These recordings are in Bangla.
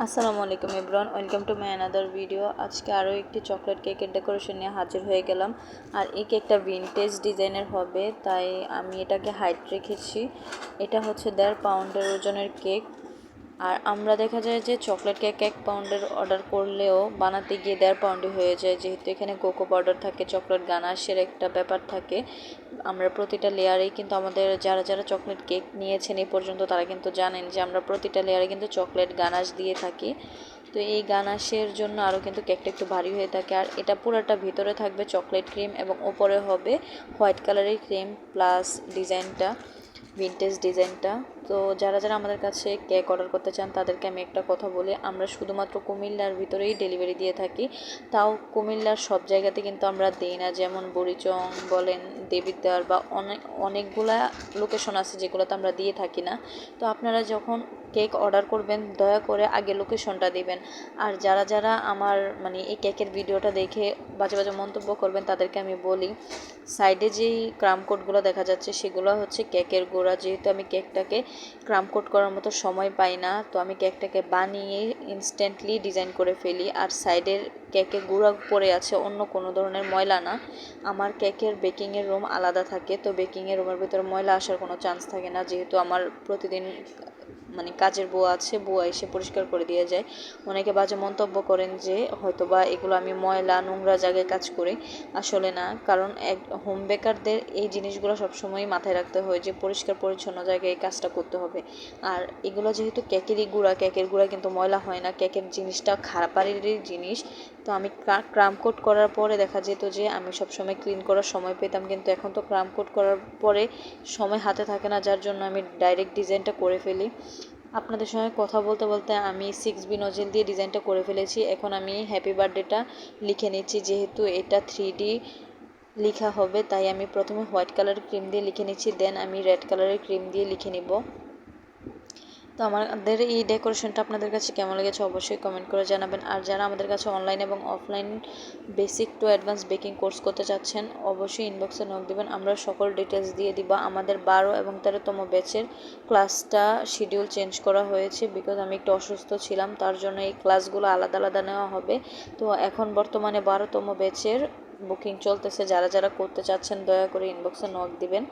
আসসালামু আলাইকুম everyone, welcome to my another video. আজকে আরও একটি চকলেট কেকের ডেকোরেশন নিয়ে হাজির হয়ে গেলাম। আর এই কেকটা ভিনটেজ ডিজাইনের হবে, তাই আমি এটাকে হাইট রেখেছি। এটা হচ্ছে 1.5 পাউন্ডের ওজনের কেক। আর আমরা দেখা যায় যে চকলেট কেক 1 পাউন্ডের অর্ডার করলেও বানাতে গিয়ে 1.5 পাউন্ডই হয়ে যায়, যেহেতু এখানে কোকো পাউডার থাকে, চকলেট গানাশের একটা ব্যাপার থাকে। আমরা প্রতিটা লেয়ারেই কিন্তু আমাদের যারা যারা চকলেট কেক নিয়েছেন এই পর্যন্ত তারা কিন্তু জানেন যে আমরা প্রতিটা লেয়ারে কিন্তু চকলেট গানাশ দিয়ে থাকি। তো এই গানাশের জন্য আরও কিন্তু কেকটা একটু ভারী হয়ে থাকে। আর এটা পুরোটা ভিতরে থাকবে চকলেট ক্রিম এবং ওপরে হবে হোয়াইট কালারের ক্রিম প্লাস ডিজাইনটা, ভিনটেজ ডিজাইনটা। তো যারা যারা আমাদের কাছে কেক অর্ডার করতে চান তাদেরকে আমি একটা কথা বলি, আমরা শুধুমাত্র কুমিল্লার ভিতরেই ডেলিভারি দিয়ে থাকি। তাও কুমিল্লার সব জায়গাতে কিন্তু আমরা দিই না, যেমন বুড়িচং বলেন, দেবিদ্বার বা অনেকগুলা লোকেশন আছে যেগুলোতে আমরা দিয়ে থাকি না। তো আপনারা যখন কেক অর্ডার করবেন দয়া করে আগে লোকেশনটা দিবেন। আর যারা যারা আমার এই কেকের ভিডিওটা দেখে বাজে বাজে মন্তব্য করবেন তাদেরকে আমি বলি, সাইডে যেই ক্রাম কোডগুলো দেখা যাচ্ছে সেগুলো হচ্ছে কেকের গুঁড়া। যেহেতু আমি কেকটাকে ক্রাম কোড করার মতো সময় পাই না, তো আমি কেকটাকে বানিয়ে ইনস্ট্যান্টলি ডিজাইন করে ফেলি। আর সাইডের কেকে গুঁড়া পড়ে আছে, অন্য কোনো ধরনের ময়লা না। আমার কেকের বেকিংয়ের রুম আলাদা থাকে, তো বেকিংয়ের রুমের ভিতরে ময়লা আসার কোনো চান্স থাকে না, যেহেতু আমার প্রতিদিন কাজের বউ আছে, বউ এসে পরিষ্কার করে দিয়ে যায়। অনেকে বাজে মন্তব্য করেন যে হয়তোবা এগুলো আমি ময়লা নোংরা জায়গায় কাজ করি। আসলে না, কারণ হোম বেকারদের এই জিনিসগুলো সবসময় মাথায় রাখতে হয় যে পরিষ্কার পরিচ্ছন্ন জায়গায় এই কাজটা করতে হবে। আর এগুলো যেহেতু কেকেরই গুঁড়া, কেকের গুঁড়া কিন্তু ময়লা হয় না, কেকের জিনিসটা খারাপারেরই জিনিস। তো আমি ক্রাম কোট করার পরে দেখা যেত যে আমি সবসময় ক্লিন করার সময় পেতাম, কিন্তু এখন তো ক্রাম কোট করার পরে সময় হাতে থাকে না, যার জন্য আমি ডাইরেক্ট ডিজাইনটা করে ফেলি। আপনাদের সঙ্গে কথা বলতে বলতে আমি 6B নজেল দিয়ে ডিজাইনটা করে ফেলেছি। এখন আমি হ্যাপি বার্থডেটা লিখে নিচ্ছি, যেহেতু এটা 3D লেখা হবে তাই আমি প্রথমে হোয়াইট কালারের ক্রিম দিয়ে লিখে নিচ্ছি, দেন আমি রেড কালারের ক্রিম দিয়ে লিখে নিব। তো আমাদের এই ডেকোরেশনটা আপনাদের কাছে কেমন লেগেছে অবশ্যই কমেন্ট করে জানাবেন। আর যারা আমাদের কাছে অনলাইন এবং offline basic to advance baking course করতে চাচ্ছেন অবশ্যই ইনবক্সে নক দিবেন, আমরা সকল ডিটেলস দিয়ে দিব। আমাদের 12 এবং 13তম ব্যাচের ক্লাসটা শিডিউল চেঞ্জ করা হয়েছে, বিকজ আমি একটু অসুস্থ ছিলাম, তার জন্য এই ক্লাসগুলো আলাদা আলাদা নেওয়া হবে। তো এখন বর্তমানে 12তম ব্যাচের বুকিং চলতেছে। যারা যারা করতে চাচ্ছেন দয়া করে ইনবক্সে নক দিবেন।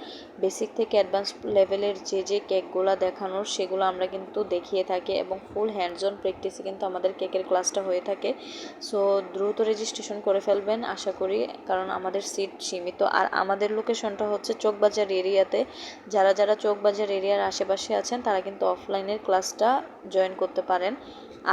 বেসিক থেকে অ্যাডভান্স লেভেলের যে কেকগুলো দেখানোর সেগুলো আমরা কিন্তু দেখিয়ে থাকি, এবং ফুল হ্যান্ডস অন প্র্যাকটিসে কিন্তু আমাদের কেকের ক্লাসটা হয়ে থাকে। সো দ্রুত রেজিস্ট্রেশন করে ফেলবেন আশা করি, কারণ আমাদের সিট সীমিত। আর আমাদের লোকেশনটা হচ্ছে চকবাজার এরিয়াতে। যারা যারা চকবাজার এরিয়ার আশেপাশে আছেন তারা কিন্তু অফলাইনের ক্লাসটা জয়েন করতে পারেন।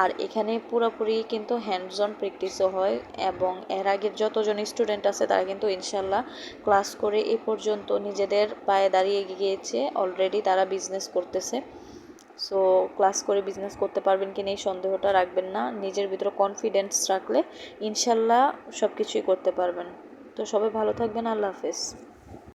আর এখানে পুরোপুরি কিন্তু হ্যান্ডস অন প্র্যাকটিসও হয়, এবং এর আগের যতজন স্টুডেন্ট আছে তারা কিন্তু ইনশাল্লাহ ক্লাস করে এ পর্যন্ত নিজেদের পায়ে দাঁড়িয়ে গিয়েছে, অলরেডি তারা বিজনেস করতেছে। সো ক্লাস করে বিজনেস করতে পারবেন কি না এই সন্দেহটা রাখবেন না, নিজের ভিতরে কনফিডেন্স রাখলে ইনশাল্লাহ সব কিছুই করতে পারবেন। তো সবাই ভালো থাকবেন, আল্লাহ হাফেজ।